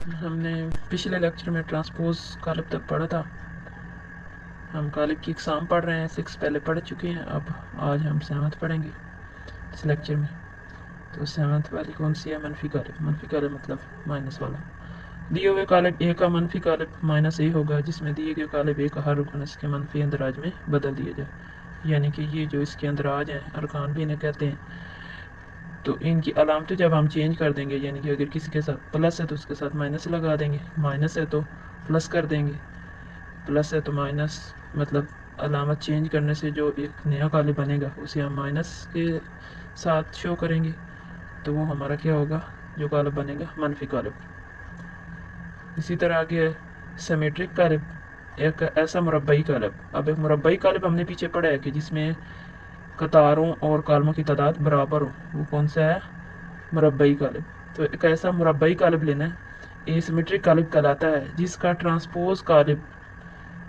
ہم نے پچھلے لیکچر میں ٹرانسپوز قالب تک پڑھا تھا. ہم قالب کی اقسام پڑھ رہے ہیں. 6 پہلے پڑھ چکے ہیں. اب آج ہم 7 پڑھیں گے اس لیکچر میں. تو 7 والی کون سی ہے؟ منفی قالب. منفی قالب مطلب مائنس والا. دیے ہوئے قالب اے کا منفی قالب مائنس اے ہوگا، جس میں دیے گئے قالب اے کا ہر رکن اس کے منفی اندراج میں بدل دیا جائے. یعنی کہ یہ جو اس کے اندراج ہیں، ارکان بھی انہیں کہتے ہیں، تو ان کی علامتیں جب ہم چینج کر دیں گے، یعنی کہ اگر کسی کے ساتھ پلس ہے تو اس کے ساتھ مائنس لگا دیں گے، مائنس ہے تو پلس کر دیں گے، پلس ہے تو مائنس. مطلب علامت چینج کرنے سے جو ایک نیا قالب بنے گا اسے ہم مائنس کے ساتھ شو کریں گے، تو وہ ہمارا کیا ہوگا؟ جو قالب بنے گا منفی قالب. اسی طرح آگے سیمیٹرک قالب، ایک ایسا مربعی قالب. اب ایک مربعی قالب ہم نے پیچھے پڑھا ہے کہ جس میں قطاروں اور کالموں کی تعداد برابر ہو. وہ کون سا ہے؟ مربعی قالب. تو ایک ایسا مربعی قالب لینا ہے، اے سیمیٹرک قالب کہلاتا ہے، جس کا ٹرانسپوز قالب،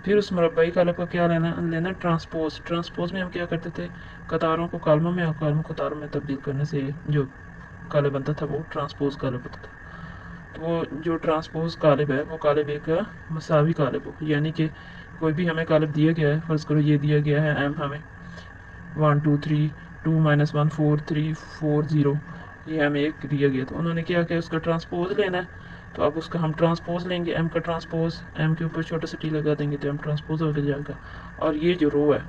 پھر اس مربعی قالب کا کیا لینا ٹرانسپوز. ٹرانسپوز میں ہم کیا کرتے تھے؟ قطاروں کو کالموں میں اور کالموں کو قطاروں میں تبدیل کرنے سے جو قالب بنتا تھا وہ ٹرانسپوز قالب ہوتا تھا. تو وہ جو ٹرانسپوز قالب ہے وہ قالب ایک مساوی قالب ہو. یعنی کہ کوئی بھی ہمیں قالب دیا گیا ہے، فرض کرو یہ دیا گیا ہے ایم ہمیں 1 2 3 2 - 1 4 3 4 0، یہ ہمیں ایک دیا گیا. تو انہوں نے کیا کہ اس کا ٹرانسپوز لینا ہے. تو اب اس کا ہم ٹرانسپوز لیں گے، ایم کا ٹرانسپوز، ایم کے اوپر چھوٹا سا ٹی لگا دیں گے تو ایم ٹرانسپوز ہو جائے گا. اور یہ جو رو ہے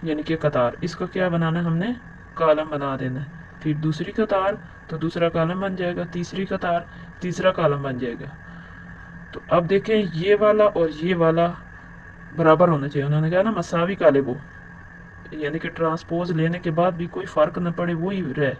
یعنی کہ قطار، اس کو کیا بنانا ہے؟ ہم نے کالم بنا دینا ہے. پھر دوسری قطار تو دوسرا کالم بن جائے گا، تیسری قطار تیسرا کالم بن جائے گا. تو اب دیکھیں یہ والا اور یہ والا برابر ہونا چاہیے. انہوں نے کہا نا مساوی قالب ہو، یعنی کہ ٹرانسپوز لینے کے بعد بھی کوئی فرق نہ پڑے، وہی رہے.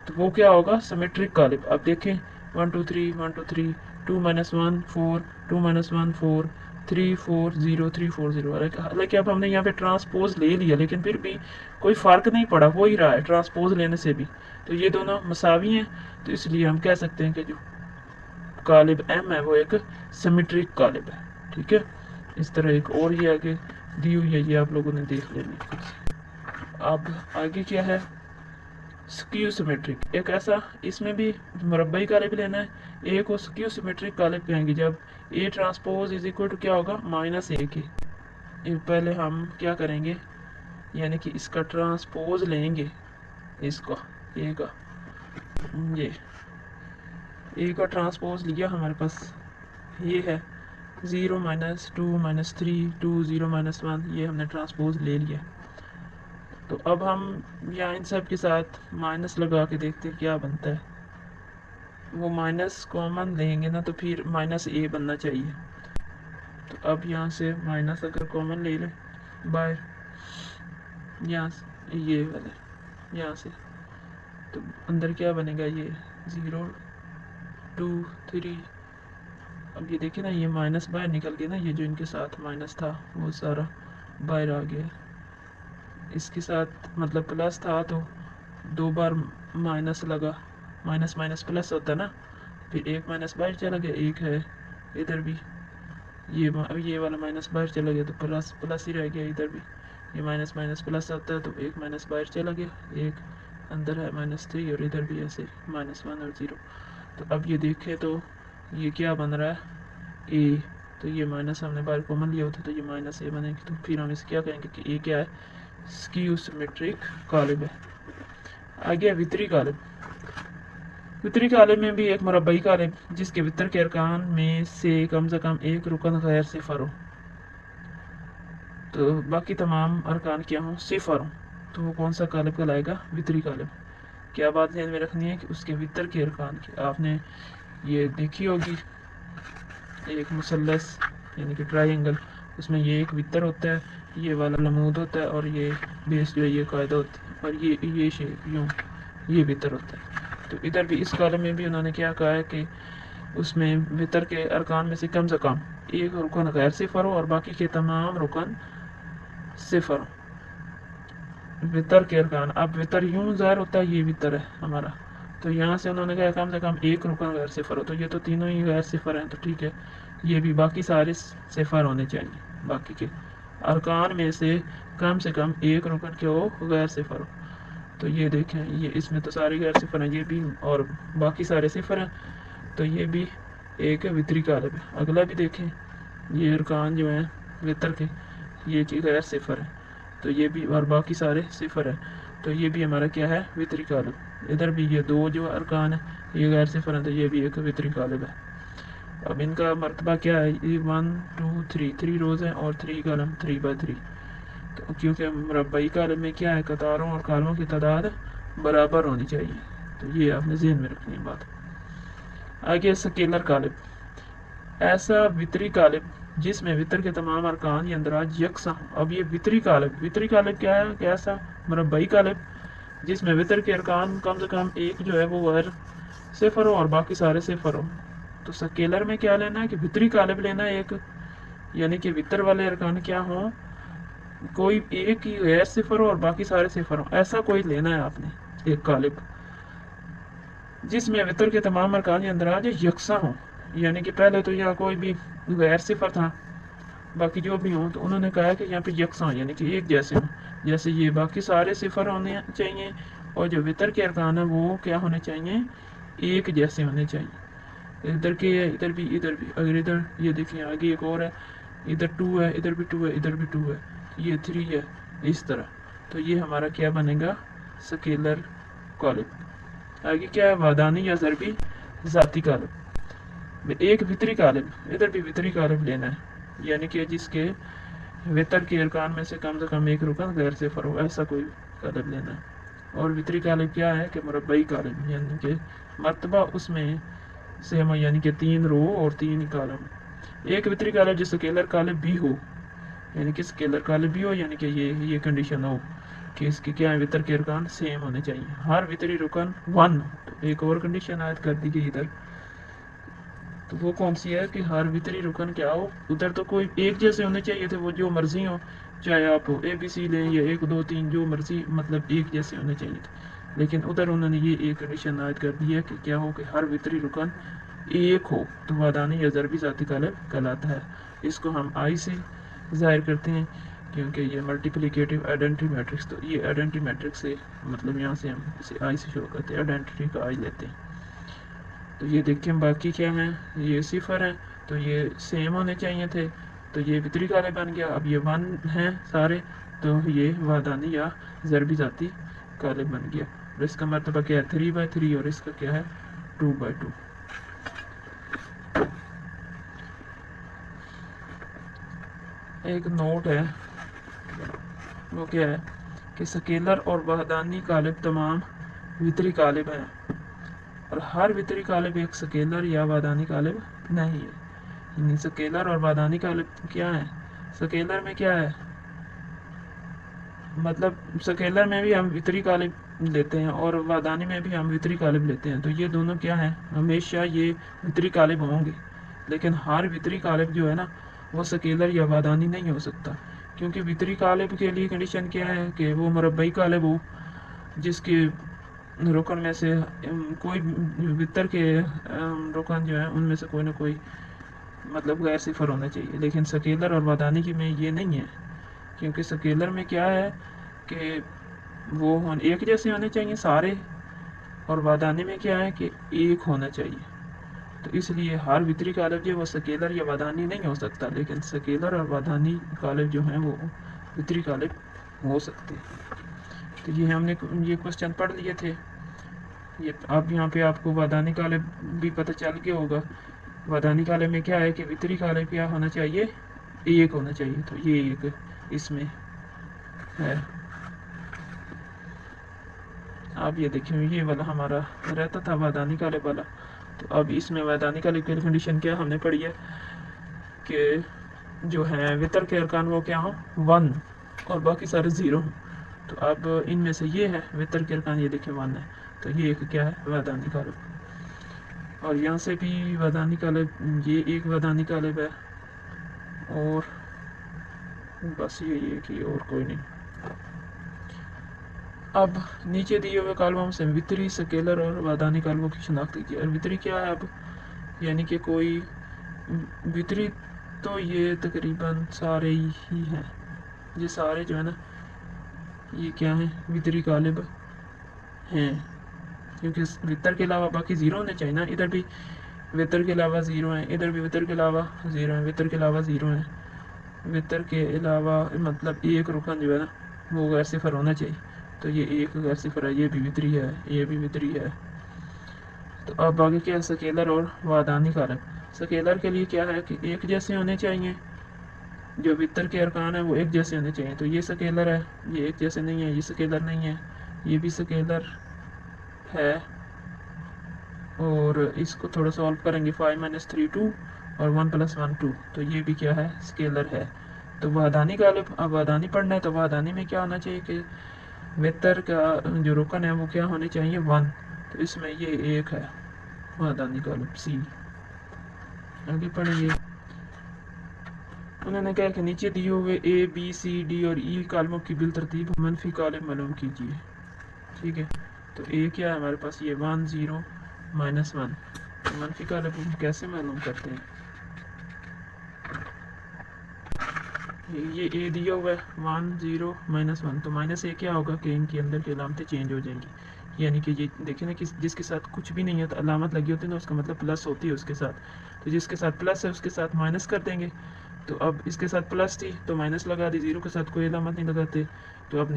تو وہ کیا ہوگا؟ سیمیٹرک قالب. اب دیکھیں 1 2 3 1 2 3 2 - 1 4 2 - 1 4 3 4 0 3 4 0. حالانکہ اب ہم نے یہاں پہ ٹرانسپوز لے لیا لیکن پھر بھی کوئی فرق نہیں پڑا، وہی رہا ہے ٹرانسپوز لینے سے بھی. تو یہ دونوں مساوی ہیں، تو اس لیے ہم کہہ سکتے ہیں کہ جو قالب ایم ہے وہ ایک سیمیٹرک قالب ہے. ٹھیک ہے. اس طرح ایک اور یہ آگے دی ہوئی ہے، یہ آپ لوگوں نے دیکھ لینی. اب آگے کیا ہے؟ Skew symmetric. ایک ایسا، اس میں بھی مربعی قالب لینا ہے. اے کو سکیو سیمیٹرک قالب کہیں گے جب A transpose is equal to کیا ہوگا؟ مائنس اے کے. پہلے ہم کیا کریں گے؟ یعنی کہ اس کا ٹرانسپوز لیں گے، اس کا اے کا، یہ اے کا ٹرانسپوز لیا ہمارے پاس یہ ہے 0 - 2 - 3 2 0 - 1، یہ ہم نے ٹرانسپوز لے لیا. تو اب ہم یہاں ان سب کے ساتھ مائنس لگا کے دیکھتے کیا بنتا ہے. وہ مائنس کامن لیں گے نا تو پھر مائنس اے بننا چاہیے. تو اب یہاں سے مائنس اگر کامن لے لیں باہر، یہاں سے یہ والے یہاں سے، تو اندر کیا بنے گا؟ یہ 0 2 3. اب یہ دیکھیں نا، یہ مائنس باہر نکل گیا نا، یہ جو ان کے ساتھ مائنس تھا وہ سارا باہر آ گیا. اس کے ساتھ مطلب پلس تھا تو 2 بار مائنس لگا، مائنس مائنس پلس ہوتا ہے نا، پھر ایک مائنس باہر چلا گیا، ایک ہے ادھر بھی، یہ والا مائنس باہر چلا گیا تو پلس پلس ہی رہ گیا. ادھر بھی یہ مائنس مائنس پلس ہوتا ہے تو ایک مائنس باہر چلا گیا، ایک اندر ہے -3، اور ادھر بھی ایسے -1 اور 0. تو اب یہ دیکھیں تو یہ کیا بن رہا ہے؟ اے. تو یہ مائنس ہم نے باہر کامن لیا ہوتا تو یہ مائنس اے بنے گی. تو پھر ہم اس کیا کہیں گے کہ اے کیا ہے؟ سکیو سیمیٹرک قالب ہے. آگے وتری قالب. وتری قالب میں بھی ایک مربعی قالب جس کے وتر کے ارکان میں سے کم ایک رکن غیر صفر ہو، تو باقی تمام ارکان کیا ہوں؟ صفر ہوں. تو وہ کون سا قالب کہلائے گا؟ وتری قالب. کیا بات ذہن میں رکھنی ہے کہ اس کے وتر کے ارکان کی آپ نے یہ دیکھی ہوگی، ایک مثلث یعنی کہ ٹرائی اینگل، اس میں یہ ایک وتر ہوتا ہے، یہ والا لمود ہوتا ہے، اور یہ بیس جو ہے یہ قاعدہ ہوتی ہے، اور یہ شیپ یوں یہ وتر ہوتا ہے. تو ادھر بھی اس کالم میں بھی انہوں نے کیا کہا ہے کہ اس میں وتر کے ارکان میں سے کم ایک رکن غیر صفر ہو اور باقی کے تمام رکن صفر ہو. وتر کے ارکان، اب وتر یوں ظاہر ہوتا ہے، یہ وتر ہے ہمارا، تو یہاں سے انہوں نے کہا کم سے کم ایک رکن غیر صفر ہو. تو یہ تو تینوں ہی غیر صفر ہیں، تو ٹھیک ہے، یہ بھی باقی سارے صفر ہونے چاہیے. باقی کے ارکان میں سے کم ایک رکن کیا ہو؟ غیر صفر ہو. تو یہ دیکھیں، یہ اس میں تو سارے غیر صفر ہیں، یہ بھی، اور باقی سارے صفر ہیں، تو یہ بھی एक वितरी कालिब है। अगला भी देखें, ये अरकान जो हैं वितर के, ये चीज़ गैर सिफर है, तो ये भी, और बाकी सारे सिफर है, तो ये भी हमारा क्या है, वितरी कालिब। इधर भी ये दो जो अरकान है ये गैर सिफर है, तो ये भी एक वितरी कालिब है। अब इनका मरतबा क्या है, ये 1 2 3 3 रोज़ हैं और 3 कॉलम 3/3। तो क्योंकि मुरब्बई कालम में क्या है, कतारों और कालमों की तादाद बराबर होनी चाहिए, तो ये आपने ज़हन में रखनी है बात। आगे स्केलर कालिब, ऐसा वितरी कालिब जिसमें वितर के तमाम अरकान या अंदराज यकसा। अब ये वितरी कालिब क्या है, कैसा, मुरब्बई कालिब जिसमें वितर के अरकान कम से कम एक जो है वो गैर सिफर हो और बाकी सारे सिफर हो। तो स्केलर में क्या लेना है कि वितरी कालिब लेना है एक, यानी कि वितर वाले अरकान क्या हों, कोई एक ही गैर सिफर हो और बाकी सारे सिफर हो, ऐसा कोई लेना है आपने एक कालिब जिसमें वितर के तमाम अरकान या अंदराज यकसा हों। यानी कि पहले तो यहाँ कोई भी गैर सिफर था, बाकी जो भी हों, तो उन्होंने कहा कि यहाँ पे यकसा हो, यानी कि एक जैसे हों। जैसे ये बाकी सारे सिफर होने चाहिए और जो वितर के अरकान है वो क्या होने चाहिए, एक जैसे होने चाहिए। इधर के है, इधर भी, इधर भी। अगर इधर ये देखिए आगे एक और है, इधर 2 है, इधर भी 2 है, इधर भी 2 है, ये 3 है, इस तरह। तो ये हमारा क्या बनेगा, स्केलर कालिब। आगे क्या है, वादानी या ज़रबी ज़ाती कालिब। एक वितरी कालिब, इधर भी वितरी कालिब लेना है, यानी कि जिसके वितर के अरकान में से कम एक रुकन गैर सिफर हो, ऐसा कोई कालिब लेना है। और वितरी कालिब क्या है कि मुरब्बई कालिब, यानी कि मरतबा उसमें से हम, यानी कि 3 रो और 3 कालम। एक वितरी कालिब जो स्केलर कालिब भी हो, यानी कि स्केलर कालिब भी हो, यानी कि ये कंडीशन हो कि इसके क्या है, वितर के अरकान सेम होने चाहिए, हर वितरी रुकन 1। तो एक और कंडीशन आयद कर दी गई इधर, तो वो कौन सी है कि हर वितरी रुकन क्या हो, उधर तो कोई एक जैसे होने चाहिए थे, वो जो मर्जी हो, चाहे आप ABC लें या 1 2 3 जो मर्जी, मतलब एक जैसे होने चाहिए थे। लेकिन उधर उन्होंने ये एक कंडीशन आयद कर दी है कि क्या हो कि हर वितरी रुकन एक हो, तो वादानी या ज़रबी ज़ाती कालिब कहलाता है। इसको हम I से ज़ाहिर करते हैं क्योंकि ये मल्टीप्लिकेटिव आइडेंटिटी मैट्रिक्स, तो ये आइडेंटिटी मैट्रिक्स से मतलब यहाँ से हम इसे I से शुरू करते हैं, आइडेंटिटी का I लेते हैं। तो ये देखते हैं बाकी क्या है, ये सिफर है, तो ये सेम होने चाहिए थे, तो ये वितरी कालिब बन गया। अब ये 1 हैं सारे, तो ये वादानी या ज़रबी ज़ाती कालिब बन गया। और इसका मतलब क्या है, 3/3, और इसका क्या है, 2/2। एक नोट है, वो क्या है कि स्केलर और वादानी कालिब तमाम वितरी कालिब हैं, और हर वितरी कालिब एक स्केलर या वादानी कालिब नहीं है। यानी स्केलर और वादानी कालिब क्या है, स्केलर में क्या है, मतलब स्केलर में भी हम वितरी कालिब लेते हैं और वादानी में भी हम वितरी कालिब लेते हैं, तो ये दोनों क्या है, हमेशा ये वितरी कालिब होंगे। लेकिन हर वितरी कालिब जो है ना, वो स्केलर या वादानी नहीं हो सकता, क्योंकि वितरी कालिब के लिए कंडीशन क्या है कि वो मुरब्बई कालिब हो, जिसके रुकन में से कोई वितर के रुकन जो है उनमें से कोई ना कोई मतलब गैर सिफर होना चाहिए। लेकिन स्केलर और वादानी की में ये नहीं है, क्योंकि स्केलर में क्या है कि वो एक जैसे होने चाहिए सारे, और वादानी में क्या है कि एक होना चाहिए। तो इसलिए हर वितरी कालिब जो वो स्केलर या वादानी नहीं हो सकता, लेकिन स्केलर और वादानी कालिब जो हैं वो वितरी कालिब हो सकते हैं। तो ये हमने ये क्वेश्चन पढ़ लिए थे। ये अब यहाँ पे आपको वादानी कालिब भी पता चल गया होगा। वादानी कालिब में क्या है कि वितरी कालिब क्या होना चाहिए, एक होना चाहिए, तो ये एक इसमें है। अब ये देखिए, ये वाला हमारा रहता था वादानी कालिब वाला, तो अब इसमें वादानी कालिब की कंडीशन क्या हमने पढ़ी है कि जो है वितर के अरकान वो क्या हो, 1 और बाकी सारे 0 हों। तो अब इनमें से ये है वितर के अरकान, ये देखिए 1 है, तो ये एक क्या है, वादानी कालिब। और यहाँ से भी वादानी कालिब, ये एक वादानी कालिब है, और बस ये कि और कोई नहीं। अब नीचे दिए हुए कालमों से वितरी, स्केलर और वादानी कालमों की शनाख्त कीजिए। और वितरी क्या है, अब यानी कि कोई वितरी, तो ये तकरीबन सारे ही हैं, ये सारे जो है ना ये क्या है, वितरी कालिब हैं, क्योंकि वितर के अलावा बाकी 0 होने चाहिए ना। इधर भी वितर के अलावा ज़ीरो हैं, इधर भी वितर के अलावा ज़ीरो हैं, वितर के अलावा ज़ीरो हैं, वितर के अलावा मतलब एक रुकन जो है ना वो गैर सिफर होना चाहिए। तो ये एक गैर सिफर है, ये भी वितरी है, ये भी वितरी है। तो अब आगे क्या है, स्केलर और वादानी कालम। स्केलर के लिए क्या है कि एक जैसे होने चाहिए, जो वितर के अरकान है वो एक जैसे होने चाहिए। तो ये स्केलर है, ये एक जैसे नहीं है, ये स्केलर नहीं है, ये भी स्केलर है। और इसको थोड़ा सॉल्व करेंगे, 5 - 3 2 और 1 + 1 2, तो ये भी क्या है, स्केलर है। तो वादानी गालिब, अब वादानी पढ़ना है तो वादानी में क्या होना चाहिए कि वितर का जो रुकन है वो क्या होने चाहिए, 1। तो इसमें ये एक है वादानी गालिब, सी। आगे पढ़ेंगे, उन्होंने कहा कि नीचे दिए हुए ए बी सी डी और ई कालमों की बिल तरतीब मनफी कालिब मालूम कीजिए। ठीक है, तो ए क्या है हमारे पास, ये 1 0 -1। तो मनफी कालिब हम कैसे मालूम करते हैं, ये ए दिया हुआ है 1 0 -1, तो माइनस ए क्या होगा कि इनके अंदर की अलामतें चेंज हो जाएंगी। यानी कि ये देखें ना कि जिसके साथ कुछ भी नहीं है तो अलामत लगी होती है ना, उसका मतलब प्लस होती है उसके साथ। तो जिसके साथ प्लस है उसके साथ माइनस कर देंगे। तो अब इसके साथ प्लस थी तो माइनस लगा दी, ज़ीरो के साथ कोई अलामत नहीं लगाते। तो अब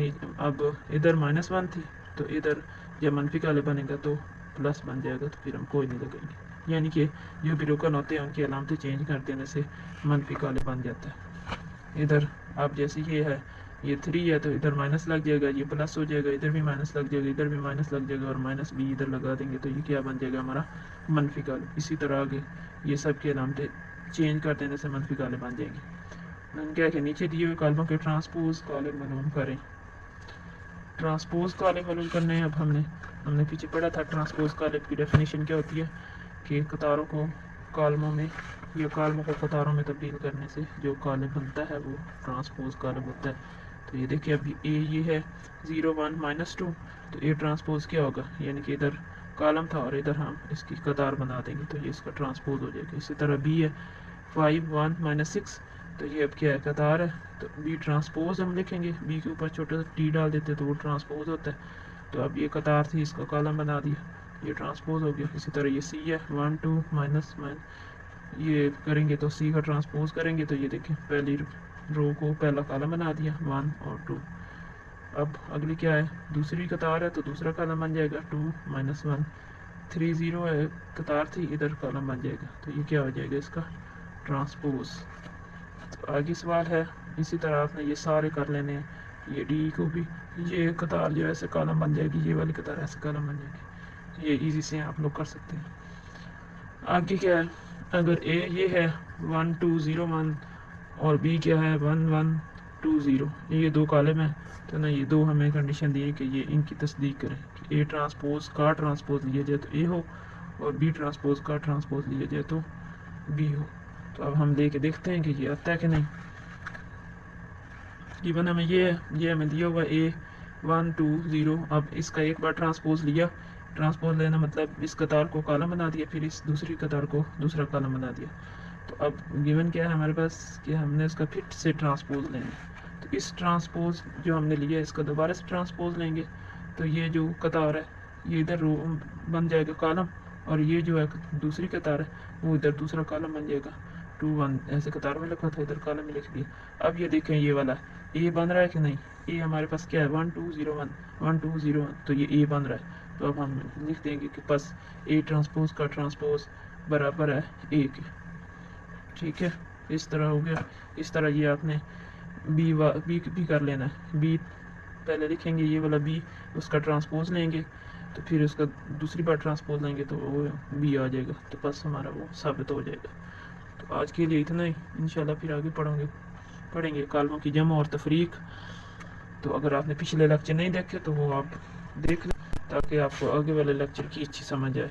इधर -1 थी तो इधर जब मनफी काले बनेगा तो प्लस बन जाएगा, तो फिर हम कोई नहीं लगाएंगे। यानी कि जो भी रुकन होते हैं उनकी अलामतें चेंज कर देने से मनफी काले बन जाता है। इधर अब जैसे ये है, ये 3 है तो इधर माइनस लग जाएगा, ये प्लस हो जाएगा, इधर भी माइनस लग जाएगा, इधर भी माइनस लग जाएगा और माइनस भी इधर लगा देंगे, तो ये क्या बन जाएगा हमारा, मनफी काले। इसी तरह आगे ये सब की अलामतें चेंज कर देने से मनफी काले बन जाएंगे। मैंने क्या कि नीचे दिए हुए कालमों के ट्रांसपोज काले मालूम करें। ट्रांसपोज काले मालूम करने हैं। अब हमने पीछे पढ़ा था ट्रांसपोज काले की डेफिनेशन क्या होती है कि कतारों को कालमों में या कालमों को कतारों में तब्दील करने से जो कालिब बनता है वो ट्रांसपोज कालिब होता है। तो ये देखिए अभी ए ये है 0 1 -2, तो ए ट्रांसपोज क्या होगा, यानी कि इधर कालम था और इधर हम इसकी कतार बना देंगे तो ये इसका ट्रांसपोज हो जाएगा। इसी तरह बी है 5 1 -6, तो ये अब क्या है, कतार है, तो बी ट्रांसपोज हम लिखेंगे, बी के ऊपर छोटा सा टी डाल देते तो वो ट्रांसपोज होता है। तो अब ये कतार थी, इसका कालम बना दिया, ये ट्रांसपोज हो गया। इसी तरह ये सी है 1 2 -, ये करेंगे तो सी का ट्रांसपोज करेंगे तो ये देखें पहली रो को पहला कालम बना दिया 1 और 2। अब अगली क्या है, दूसरी कतार है तो दूसरा कालम बन जाएगा 2 -1। 3 0 है, कतार थी, इधर कालम बन जाएगा, तो ये क्या हो जाएगा, इसका ट्रांसपोज। तो आगे सवाल है, इसी तरह आपने ये सारे कर लेने हैं, ये डी को भी, ये कतार जो है ऐसे कालम बन जाएगी, ये वाली कतार ऐसे कालम बन जाएगी, ये इजी से आप लोग कर सकते हैं। आगे क्या है, अगर ए ये है 1 2 0 1 और बी क्या है 1 1 2 0, ये दो कालम है, तो ना ये दो हमें कंडीशन दी है कि ये इनकी तस्दीक करें कि ए ट्रांसपोज का ट्रांसपोज लिया जाए तो ए हो और बी ट्रांसपोज का ट्रांसपोज लिया जाए तो बी हो। तो अब हम लेके देखते हैं कि ये आता है कि नहीं। गिवन हमें ये हमें दिया हुआ ए 1 2 0, अब इसका एक बार ट्रांसपोज लिया, ट्रांसपोज लेना मतलब इस कतार को कालम बना दिया, फिर इस दूसरी कतार को दूसरा कालम बना दिया। तो अब गिवन क्या है हमारे पास कि हमने इसका फिर से ट्रांसपोज लेना। तो इस ट्रांसपोज जो हमने लिया इसका दोबारा से ट्रांसपोज लेंगे, तो ये जो कतार है ये इधर रो बन जाएगा कालम, और ये जो है दूसरी कतार है वो इधर दूसरा कालम बन जाएगा। 2 1 ऐसे कतार में लिखा था, इधर कालम में लिख दिया। अब ये देखें ये वाला ए बन रहा है कि नहीं, ए हमारे पास क्या है 1 2 0 1 1 2 0 1, तो ये ए बन रहा है। तो अब हम लिख देंगे कि बस ए ट्रांसपोज का ट्रांसपोज बराबर है ए के। ठीक है, इस तरह हो गया। इस तरह ये आपने बी कर लेना है। बी पहले लिखेंगे ये वाला बी, उसका ट्रांसपोज लेंगे, तो फिर उसका दूसरी बार ट्रांसपोज लेंगे तो वो बी आ जाएगा, तो बस हमारा वो साबित हो जाएगा। तो आज के लिए इतना ही, इंशाल्लाह फिर आगे पढ़ेंगे कालमों की जमा और तफरीक। तो अगर आपने पिछले लेक्चर नहीं देखे तो वो आप देख लें ताकि आपको आगे वाले लेक्चर की अच्छी समझ आए।